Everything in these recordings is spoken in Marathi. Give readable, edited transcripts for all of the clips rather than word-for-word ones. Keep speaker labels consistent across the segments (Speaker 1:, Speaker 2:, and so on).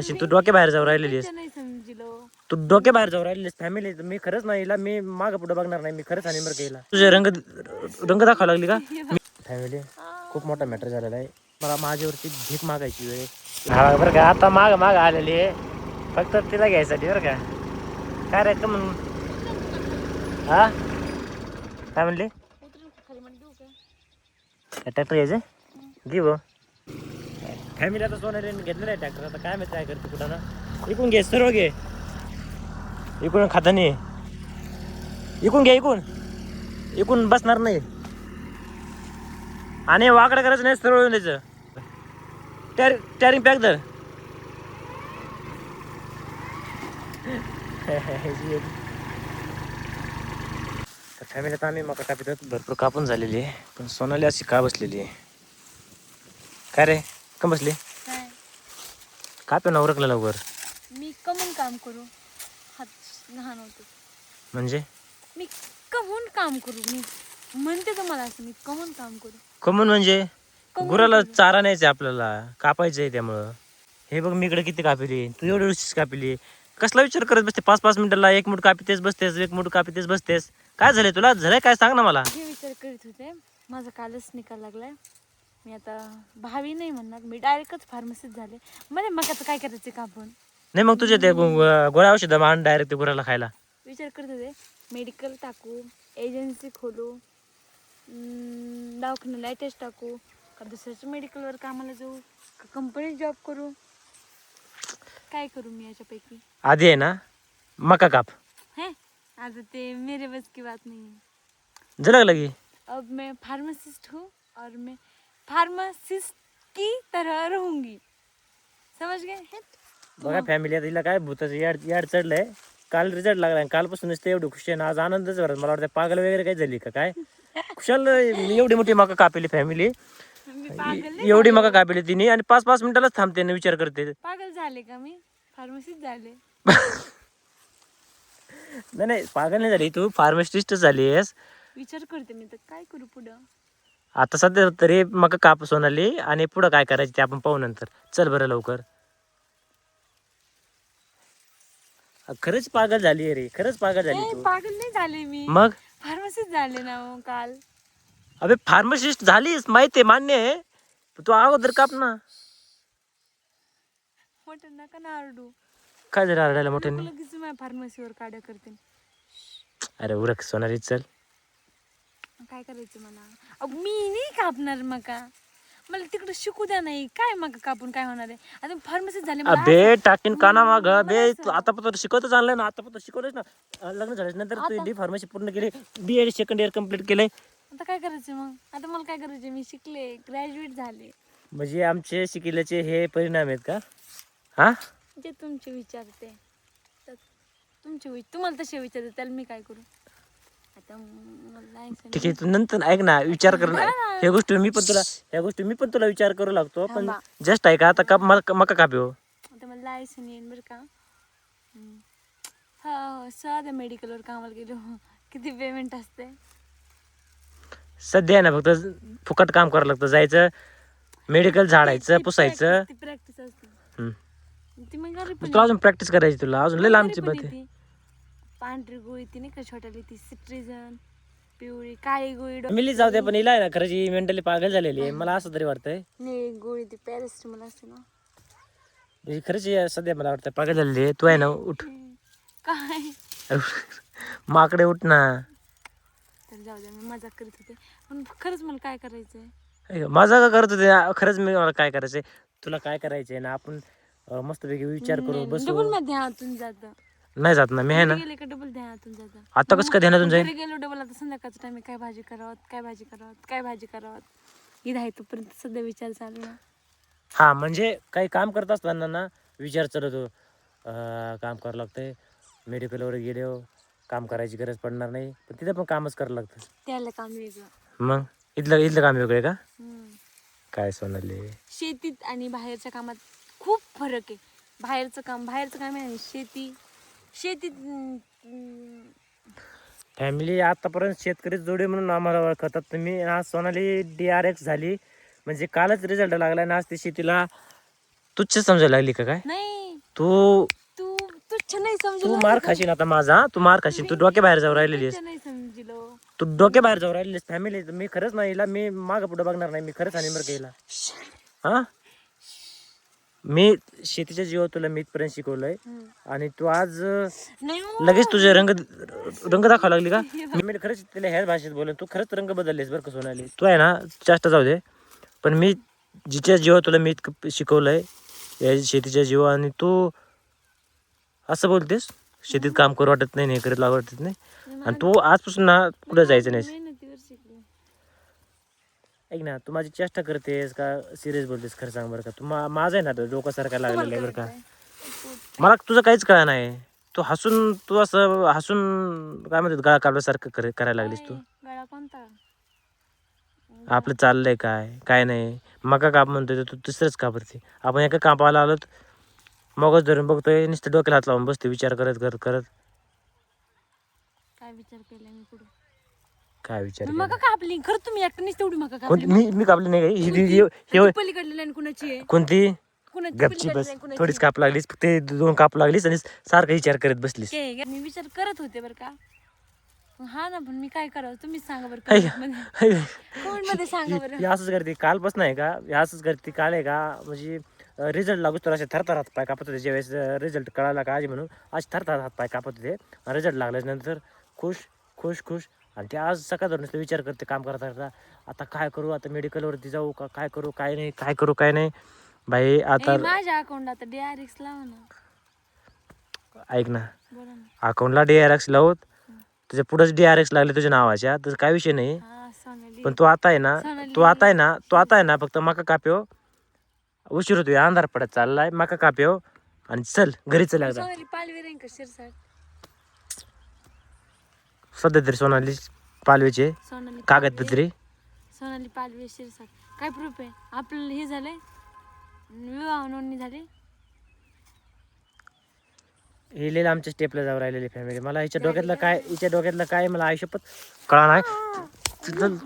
Speaker 1: अशी तू डोके बाहेर जाऊ राहिलेलीस,
Speaker 2: नाही समजलो.
Speaker 1: तू डोके बाहेर जाऊ राहिलेलीस फॅमिली. मी खरंच नाही हिला, मी मागं पुढे बघणार नाही, मी खरंच आणि बरं गेला. तुझे रंग रंग दाखवा लागली का फॅमिली? खूप मोठा मॅटर झालेला आहे. मला माझ्यावरती भीक मागायची वेळ हा बरं का, आता माग माग आलेली आहे फक्त तिला घ्यायसाठी बरं का. काय रे का म्हणून हा काय म्हणले? ट्रॅक्टर घ्यायचं घे भाऊ. फॅमिली आता सोनालीने घेतलेलं आहे ट्रॅक्टर. आता काय माहिती काय करते कुठं ना. इकून घे सर्व घे, इकून खातानी इकून घे, इकून इकून बसणार नाही आणि वाकडं करायचं नाही, सरळ येऊन द्यायचं. टॅरिंग पॅक धर. फॅमिली आता आम्ही मका कापितात भरपूर कापून झालेली आहे, पण सोनाली अशी का बसलेली आहे? काय रे का बसली? कापे ना उरकलं लवकर.
Speaker 2: मी कमून काम करू, हात लहान होते
Speaker 1: म्हणजे
Speaker 2: मी कमून काम करू. मी म्हणते तुम्हाला असं, मी कमून काम करू.
Speaker 1: कमून म्हणजे
Speaker 2: कमून
Speaker 1: गुराला
Speaker 2: करू.
Speaker 1: चारा न्यायचं आपल्याला, कापायचं आहे. त्यामुळं हे बघ मी इकडे किती कापिली, तू एवढी उशीच कापिली. कसला विचार करत बसते? 5-5 मिनिटाला एक मूठ कापितेच बसतेस, एक मूठ कापितेच बसतेस. काय झालंय तुला? झालंय काय सांग ना मला.
Speaker 2: हे विचार करीत होते, माझा कालच निकाल लागलाय. मी आता भावी नाही म्हणणार, मी डायरेक्टच फार्मसीत झाले. म्हणजे मग आता काय करायचं का आपण?
Speaker 1: नाही मग तुझ्या ते गोळ्या औषधं मान डायरेक्ट गुराला खायला.
Speaker 2: विचार करत होते मेडिकल टाकू, एजन्सी खोलू, दवाखान्याला अटॅच टाकू, का दुसऱ्याच्या मेडिकलवर कामाला जाऊ, का कंपनीत जॉब करू. काय करू मी याच्यापैकी?
Speaker 1: आधी आहे ना मका काप.
Speaker 2: है आता ते मेरे बस की बात नहीं है.
Speaker 1: झलक लगी.
Speaker 2: अब मैं फार्मासिस्ट हूँ और मैं फार्मासिस्ट की तरह रहूंगी. समझ गए?
Speaker 1: बघा फॅमिली आता हिला काय भूताचं याड याड चढलंय. काल रिझल्ट लागला, कालपासूनच ते एवढी खुशी आहे ना, आज आनंदच भरत. मला वाटतं पागल वगैरे काय झाली का काय? खुशाल एवढी मोठी मका कापेली फॅमिली,
Speaker 2: मी पागल नाही
Speaker 1: एवढी
Speaker 2: झाले
Speaker 1: मका
Speaker 2: हो.
Speaker 1: कापेली तिने आणि 5-5 मिनिटालाच थांबते ना विचार करते.
Speaker 2: पागल झाले का मी? फार्मसिस्ट झाले.
Speaker 1: नाही नाही पागल नाही झाली तू, फार्मासिस्ट झालीस.
Speaker 2: विचार करते मी तर काय करू पुढं.
Speaker 1: आता सध्या तरी मका काप सोनाली, आणि पुढं काय करायचं ते आपण पाहू नंतर. चल बरं लवकर. खरंच पागल झाली रे, खरंच पागल झाली
Speaker 2: नाही
Speaker 1: तू.
Speaker 2: पागल नाही झाले मी,
Speaker 1: मग
Speaker 2: फार्मसिस्ट झाले ना हो काल.
Speaker 1: अबे फार्मासिस्ट झालीस माहिती आहे, मान्य आहे, तू अगोदर काप ना.
Speaker 2: मोठं नका ना आरडू.
Speaker 1: काय झालं आरडायला मोठ्याने?
Speaker 2: लगेच माझ्या फार्मसीवर काड्या करते.
Speaker 1: अरे उरक सोनाली चल.
Speaker 2: काय करायचं मला? मी नाही कापणार मका, मला तिकडे शिकू द्या. नाही काय मका कापून काय होणार आहे? आता फार्मसिस्ट झाले मला.
Speaker 1: अबे टाकीन काना माग बे, तू आता पण शिकवतच आणलंय ना, आता पण शिकवलंच ना. लग्न झाल्याच्या नंतर तू डी फार्मसी पूर्ण केली, BEd सेकंड इयर कम्प्लीट केलंय.
Speaker 2: आता काय करायचं मग? आता मला काय करायचं? मी शिकले, ग्रॅज्युएट झाले.
Speaker 1: म्हणजे आमचे शिकल्याचे हे परिणाम आहेत का? हा
Speaker 2: जे तुमचे विचारते तर तुमचे तुम्हाला तसे विचारते, त्याला मी काय करू? आता मला
Speaker 1: ठीक आहे, तू नंतर ऐक ना, विचार कर ना. ह्या गोष्टी मी पण तुला विचार करू लागतो, पण जस्ट आहे का आता का मका कापी हो.
Speaker 2: आता मला लायसन येईन बरं का. हा साध्या मेडिकलवर कामाला गेलो, किती पेमेंट असते?
Speaker 1: सध्या आहे ना फक्त फुकट काम करावं लागतं, जायचं मेडिकल झाडायचं पुसायचं.
Speaker 2: प्रॅक्टिस असते
Speaker 1: हम्म.
Speaker 2: ती मग घरी पण
Speaker 1: तुला अजून प्रॅक्टिस करायची, तुला अजून लय लांबची
Speaker 2: पण
Speaker 1: बात आहे.
Speaker 2: येते. पांढरी गोळी ती नाही का छोट्याली, ती सिट्रिझन, पिवळी काळी गोळी.
Speaker 1: मिली जाऊ दे, पण हिला आहे ना खरंच ही मेंटली पागल झालेली आहे, मला असं तरी वाटतंय.
Speaker 2: नाही गोळी ती पॅरासिटामॉल असते ना.
Speaker 1: ही खरंच ही सध्या मला वाटतं पागल झालेली आहे. तू आहे ना उठ.
Speaker 2: काय
Speaker 1: माकडे उठ ना.
Speaker 2: तर जाऊ दे, मी मजाक करीत होते, पण खरंच मला काय करायचंय?
Speaker 1: माझा का करत होते खरंच, मी मला काय करायचंय, तुला काय करायचंय ना, आपण मस्तपैकी विचार करू बसू.
Speaker 2: डबल मध्ये ध्यानातून जात
Speaker 1: नाही जात ना मी आहे ना.
Speaker 2: गेले का डबल ध्यानातून जात.
Speaker 1: आता कसं काय ध्यानातून जाईल?
Speaker 2: घरी गेलो डबल. आता संध्याकाळचा टाइम, काय भाजी करावं, काय भाजी करावं, काय भाजी करावं, इथं आहे तोपर्यंत सध्या विचार चालू आहे.
Speaker 1: हा म्हणजे काही काम करत असताना ना विचार चालतो, काम करावं लागतंय, मेडिकलवर गेले काम करायची गरज पडणार नाही, पण तिथं पण कामच करावं लागतं.
Speaker 2: त्याला काम वेगळं,
Speaker 1: मग इथलं काम वेगळं आहे का? काय सोनाली,
Speaker 2: शेतीत आणि बाहेरच्या कामात खूप फरक आहे. बाहेरचं काम आहे आणि शेतीत
Speaker 1: फॅमिली आतापर्यंत शेतकरी जोडे म्हणून आम्हाला ओळखतात तुम्ही. आज सोनाली DRX झाली म्हणजे कालच रिझल्ट लागला ना, आज ती शेतीला तुच्छ समजायला लागली का काय?
Speaker 2: नाही,
Speaker 1: तू
Speaker 2: तू तुच्छ नाही
Speaker 1: तू
Speaker 2: समजलो
Speaker 1: मार खाशील आता माझा, तू मार खाशील. तू डोके बाहेर जाऊ राहिलेलीस,
Speaker 2: तुच्छ नाही समजलो.
Speaker 1: तू डोके बाहेर जाऊ राहिलेलीस. फॅमिली मी खरंच नाही हिला मी मागं पुढे बघणार नाही. मी खरंच आणि बरं का हिला. हा मी शेतीच्या जीवावर तुला मी इथपर्यंत शिकवलंय आणि तू आज
Speaker 2: नाही हो.
Speaker 1: लगेच तुझे रंग रंग दाखवा लागली का? मी खरंच तिला ह्याच भाषेत बोलून तू खरंच रंग बदललेस बरं का सोनाली. तू आहे ना जास्त जाऊ दे, पण मी जिच्या जीवा तुला मी इतकं शिकवलंय या शेतीच्या जीवा, आणि तू असं बोलतेस शेतीत काम करू वाटत नाही, नाही करत वाटत नाही. आणि तू आजपासून ना कुठं जायचं नाहीस.
Speaker 2: मेहनतीवर शिकले.
Speaker 1: ऐक ना, तू माझी चेष्टा करतेस का सिरियस बोलतेस खरं सांग बरं का? तू माझं आहे ना तो डोकं सारखं लागलेलं आहे बरं का? मला तुझं काहीच कळलं नाही. तू हसून तू असं हसून काय म्हणतात गळा काढल्यासारखं करायला लागलीस तू.
Speaker 2: गळा कोणता?
Speaker 1: आपलं चाललंय काय काय नाही. मका काप म्हणतोय तू दुसरंच कापरते. आपण एका कापाला आलो मगच धरून बघतोय, नुसतं डोक्याला हात लावून बसते विचार करत करत करत.
Speaker 2: काय विचार केला मी पुढे?
Speaker 1: काय विचार
Speaker 2: मका कापली खरं तुम्ही एकट्यानेच तेवढी मका
Speaker 1: कोणती?
Speaker 2: कापली.
Speaker 1: मी कापली नाही का?
Speaker 2: ती पलीकडली लाईन कुणाची आहे?
Speaker 1: कोणती?
Speaker 2: कुणाची
Speaker 1: गपची
Speaker 2: पलीकडली
Speaker 1: बस,
Speaker 2: लाईन कुणाची?
Speaker 1: थोडीच काप लागलीस ते दोन काप लागलीस आणि सारखा विचार करत बसलीस.
Speaker 2: मी विचार करत होते बरं का. हा ना, पण मी काय करावं तुम्हीच सांगा बरं.
Speaker 1: हाय.
Speaker 2: कमेंट मध्ये सांगा बरं.
Speaker 1: हे असंच करते कालपासून आहे का? हे असंच करते काल आहे का? म्हणजे रिझल्ट लागूच तर असे थरथर हात पाय कापत होते. ज्यावेळेस रिझल्ट कळाला का आज म्हणून आज थरथर हात पाय कापत होते. रिझल्ट लागल्यानंतर खुश खुश खुश. आणि ते आज सकाळ धरून विचार करते काम करता करता, आता काय करू, आता मेडिकलवरती जाऊ का, काय करू काय नाही, काय करू काय नाही. बाई आता
Speaker 2: माझ्या अकाउंटला आता DRX लावा ना.
Speaker 1: ऐक ना,
Speaker 2: बोला ना.
Speaker 1: अकाउंटला DRX लावत, तुझ्या पुढेच DRX लागले तुझ्या नावाच्या, तर काय विषय नाही.
Speaker 2: हा सोनाली.
Speaker 1: पण तू आता आहे ना, फक्त मका काप्यो उशीर होतोय, अंधार पडत चाललाय. मका काप्यो आणि चल घरी चल एकदा.
Speaker 2: सोनाली पालवी राहीन का शिरसाट?
Speaker 1: सध्या तरी सोनाली पालवेचे
Speaker 2: सोनाली
Speaker 1: कागदपत्री.
Speaker 2: सोनाली पालवी शिरसाट काय प्रूफ आहे? आपलं हे झालंय, विवाह नोंदणी झाली.
Speaker 1: हे लिहिलं आमच्या स्टेपला जाऊ राहिलेली फॅमिली. मला हिच्या डोक्यातलं काय मला आयुष्यपत कळा नाही.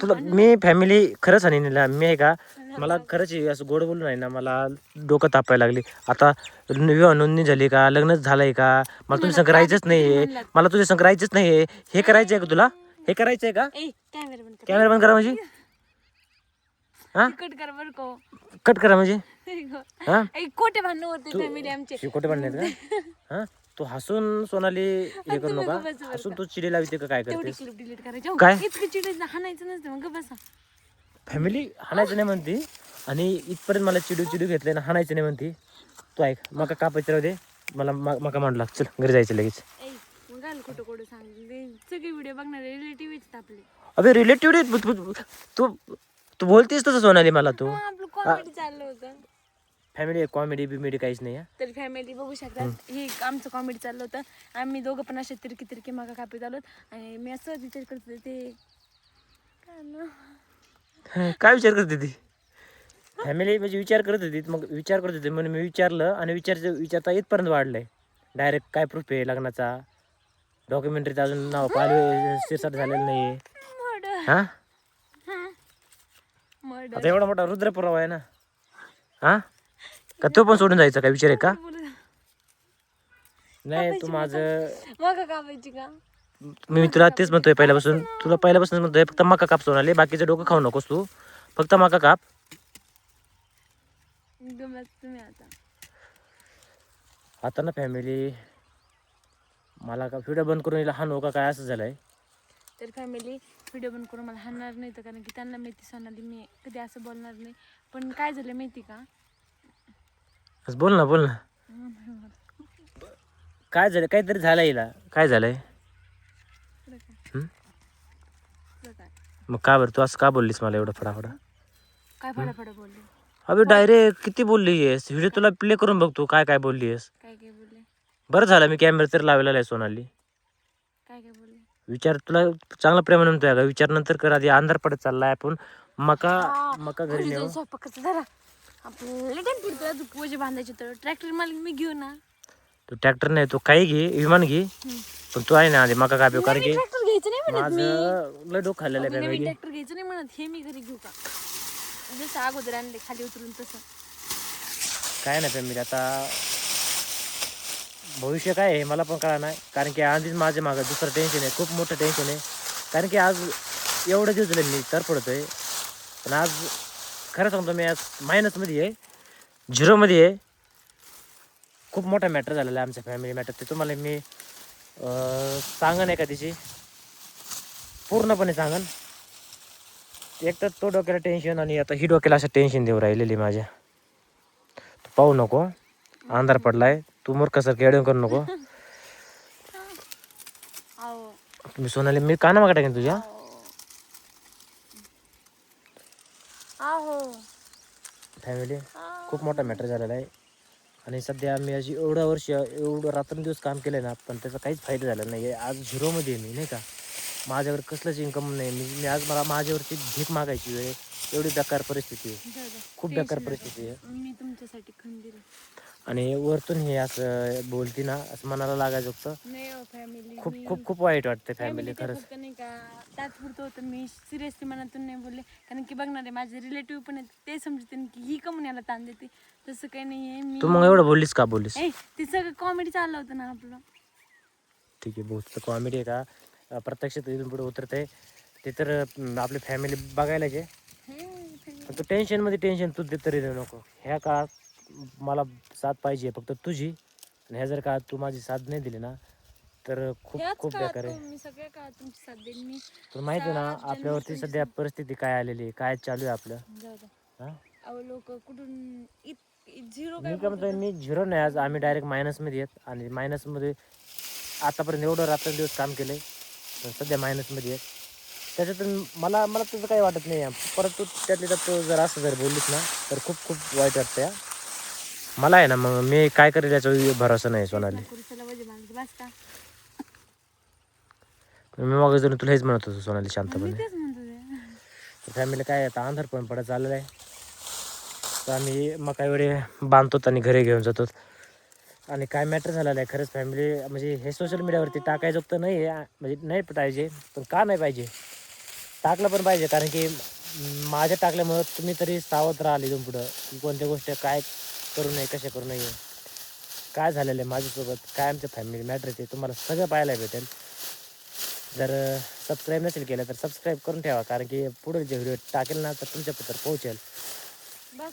Speaker 1: तुला मी फॅमिली खरंच आणि मी आहे का, मला खरंच असं गोड बोलून आहे ना, मला डोकं तापायला लागली. आता विवाह नोंदणी झाली का, लग्नच झालंय का, मला तुझ्या संग राहायचंच नाहीये, मला तुझ्या संग राहायचंच नाहीये. हे करायचंय का तुला? हे करायचंय का? कॅमेरा बंद करा म्हणजे हा
Speaker 2: कट कर बरं को.
Speaker 1: कट करा म्हणजे हा
Speaker 2: खोटे भांडण होते फॅमिली आमचे.
Speaker 1: खोटे म्हणण्यात का? हा तू हसून सोनाली हे करू नका. हसून तू चिडी लावते का काय
Speaker 2: तेवढी
Speaker 1: करतेस?
Speaker 2: क्लिप डिलीट करायची.
Speaker 1: काय?
Speaker 2: इतकं चिडायचं हाणायचं नसतं मग बसा.
Speaker 1: फॅमिली हाणायचं नाही म्हणते आणि इथपर्यंत मला चिडू घेतलंय ना, हाणायचं नाही म्हणते. तू ऐक, मका कापायचं राहू दे, मला मका मांडू लाग. चल घरी जायचं लगेच.
Speaker 2: मग घाल खोटं सांग. सगळे व्हिडिओ बघणारे रिलेटिव्ह आपले.
Speaker 1: अबे रिलेटिव्ह तू बोलतेस तसं सोनाली मला. तू
Speaker 2: आपलं कॉमेडी चाललं होतं.
Speaker 1: फॅमिली कॉमेडी बिमेडी काहीच नाही.
Speaker 2: तर फॅमिली बघू शकतात, हे आमचं कॉमेडी चाललं होतं. आम्ही दोघं पण असे तिरकी मका कापीत आलो आणि मी असं विचार करत होते ते
Speaker 1: काय विचार करते ती फॅमिली? म्हणजे विचार करत होती, मग विचार करत होते म्हणून मी विचारलं आणि विचारता इथपर्यंत वाढलंय. डायरेक्ट काय प्रूफ आहे लग्नाचा, डॉक्युमेंटरीचं अजून नाव पालवे शिरसाट झालेलं नाहीये. हा आता एवढा मोठा रुद्र पुरावा आहे ना, हा का तो पण सोडून जायचा काय विचार आहे का? नाही तू माझं
Speaker 2: मका कापायची का?
Speaker 1: मी तुला तेच म्हणतोय पहिल्यापासून, म्हणतोय फक्त मका काप सोनाली, बाकीचं डोकं खाऊ नकोस तू, फक्त मका काप.
Speaker 2: तुम्ही
Speaker 1: आता ना फॅमिली मला का व्हिडिओ बंद करून हाणू का काय असं झालंय.
Speaker 2: तर फॅमिली व्हिडिओ बंद करून मला हाणणार नाही, तर कारण की त्यांना माहिती सोनाली मी कधी असं बोलणार नाही. पण काय झालं माहिती का?
Speaker 1: बोल ना काय झालं? काहीतरी झालंय हिला. काय झालंय? मग का बरं तू असं का बोललीस मला एवढं फडाफडा?
Speaker 2: काय फडाफडा बोलले?
Speaker 1: अबे डायरेक्ट किती बोलली आहेस? व्हिडिओ तुला प्ले करून बघतो काय काय बोलली आहेस.
Speaker 2: काय बोलले?
Speaker 1: बरं झालं मी कॅमेरा तर लावलेला आहे सोनाली.
Speaker 2: काय बोलले?
Speaker 1: विचार तुला चांगला प्रेमाने म्हणतोय का? विचार नंतर कर, आधी अंधार पडत चाललाय. आपण मका घरी नेऊ.
Speaker 2: स्वयंपाकाचं जरा आपल्याला टाइम पुरतो अजून पोजे बांधायचे, तर ट्रॅक्टर मला मी घेऊ ना.
Speaker 1: तू ट्रॅक्टर नाही, तू काही घे, विमान घे, पण तू आहे ना आधी मका काप्यो. कारण की
Speaker 2: ट्रॅक्टर घ्यायचं नाही म्हणत मी.
Speaker 1: माझं लय डोकं खाल्लेलं आहे फॅमिली.
Speaker 2: ट्रॅक्टर घ्यायचं नाही म्हणत, हे मी घरी घेऊ का? जसं अगोदर आणले खाली उतरून तसं
Speaker 1: काय ना फॅमिली. आता भविष्य काय आहे मला पण कळा नाही, कारण की आधीच माझ्या मागं दुसरं टेन्शन आहे, खूप मोठं टेन्शन आहे. कारण की आज एवढं दिवस झाले मी तर पडतोय, पण आज खरं सांगतो मी आज मायनसमध्ये आहे, झिरोमध्ये आहे. खूप मोठा मॅटर झालेला आहे आमच्या फॅमिली मॅटर, ते तुम्हाला मी सांगन एका दिवशी पूर्णपणे सांगन. एक तर तो डोक्याला टेन्शन आणि आता ही डोक्याला असं टेन्शन देऊ राहिलेली माझ्या. तू पाहू नको, अंधार पडलाय, तू मूर्खासारखं येडून करू नको.
Speaker 2: अहो
Speaker 1: तुम्ही सोनाली मी काना मागा टाकेन तुझ्या.
Speaker 2: अहो
Speaker 1: फॅमिली खूप मोठा मॅटर झालेला आहे आणि सध्या मी अशी एवढ्या वर्ष एवढं रात्रंदिवस काम केलं ना, पण त्याचा काहीच फायदा झाला नाही. आज झिरोमध्ये आहे मी, नाही का. माझ्याकडे कसलंच इन्कम नाही. मी आज मला माझ्यावरती भीक मागायची वेळ, एवढी बेकार परिस्थिती आहे,
Speaker 2: जाऊ दे.
Speaker 1: खूप बेकार परिस्थिती आहे.
Speaker 2: मी तुमच्यासाठी खंबीर आहे.
Speaker 1: आणि वरतून हे असं बोलती ना, असं मनाला लागायचं होतं.
Speaker 2: नाही हो फॅमिली,
Speaker 1: खूप खूप खूप वाईट वाटतं
Speaker 2: फॅमिली
Speaker 1: फॅमिली
Speaker 2: ते
Speaker 1: खरंच.
Speaker 2: फक्त नाही का तात्पुरतं होतं. मी सिरियसली मनातून नाही बोलले, कारण की बघणार आहे माझे रिलेटिव्ह पण आहेत, ते समजते की ही कमून याला ताण देते. तसं काही नाही आहे. मी
Speaker 1: तू मग एवढं बोललीस का बोललीस?
Speaker 2: ते सगळं कॉमेडी चाललं होतं ना आपलं.
Speaker 1: ठीक आहे, बहुत कॉमेडी आहे का प्रत्यक्षात इथून पुढे उतरते ते तर आपली फॅमिली बघायलाच आहे. पण तू टेन्शनमध्ये टेन्शन तू देत तरी देऊ नको. ह्या काळात मला साथ पाहिजे फक्त तुझी, आणि ह्या जर का तू माझी साथ नाही दिली ना तर खूप खूप बेकार आहे.
Speaker 2: मी सगळ्या काळात तुमची साथ देईन. मी
Speaker 1: तुला माहिती आहे ना आपल्यावरती सध्या परिस्थिती काय आलेली आहे, काय चालू आहे आपलं.
Speaker 2: जाऊ दे.
Speaker 1: हां
Speaker 2: अहो लोक कुठून झिरो
Speaker 1: मी काय म्हणतो, मी झिरो नाही, आज आम्ही डायरेक्ट मायनसमध्ये आहेत. आणि मायनसमध्ये आतापर्यंत एवढं रात्रंदिवस काम केलं आहे, पण सध्या मायनसमध्ये आहेत. त्याच्यातून मला मला तुझं काही वाटत नाही आहे. परंतु त्यातल्या त्यात तू जर असं जर बोललीस ना तर खूप खूप वाईट वाटतं या मला आहे ना. मग मी काय करेल याचा भरोसा नाही सोनाली.
Speaker 2: बस का
Speaker 1: मी मग जर तुला हेच म्हणत होतो सोनाली
Speaker 2: मी
Speaker 1: शांतपणे.
Speaker 2: तेच म्हणतो.
Speaker 1: फॅमिली काय आता अंधार पण पडत चाललेलं आहे, तर आम्ही मग काही वेळे बांधतो आणि घरी घेऊन जातो. आणि काय मॅटर झालेलं आहे खरंच फॅमिली, म्हणजे हे सोशल मीडियावरती टाकायचं तर नाही आहे, म्हणजे नाही पाहिजे, पण का नाही पाहिजे, टाकलं पण पाहिजे. कारण की माझ्या टाकल्यामुळं तुम्ही तरी सावध राहिले इथून पुढं की कोणत्या गोष्ट काय करू नये, कशा करू नये, काय झालेलं आहे माझ्यासोबत, काय आमच्या फॅमिली मॅटर आहे ते तुम्हाला सगळं पाहायला भेटेल. जर सबस्क्राईब नसेल केलं तर सबस्क्राईब करून ठेवा, कारण की पुढे जे व्हिडिओ टाकेल ना तर तुमच्यापर्यंत पोहोचेल.
Speaker 2: बस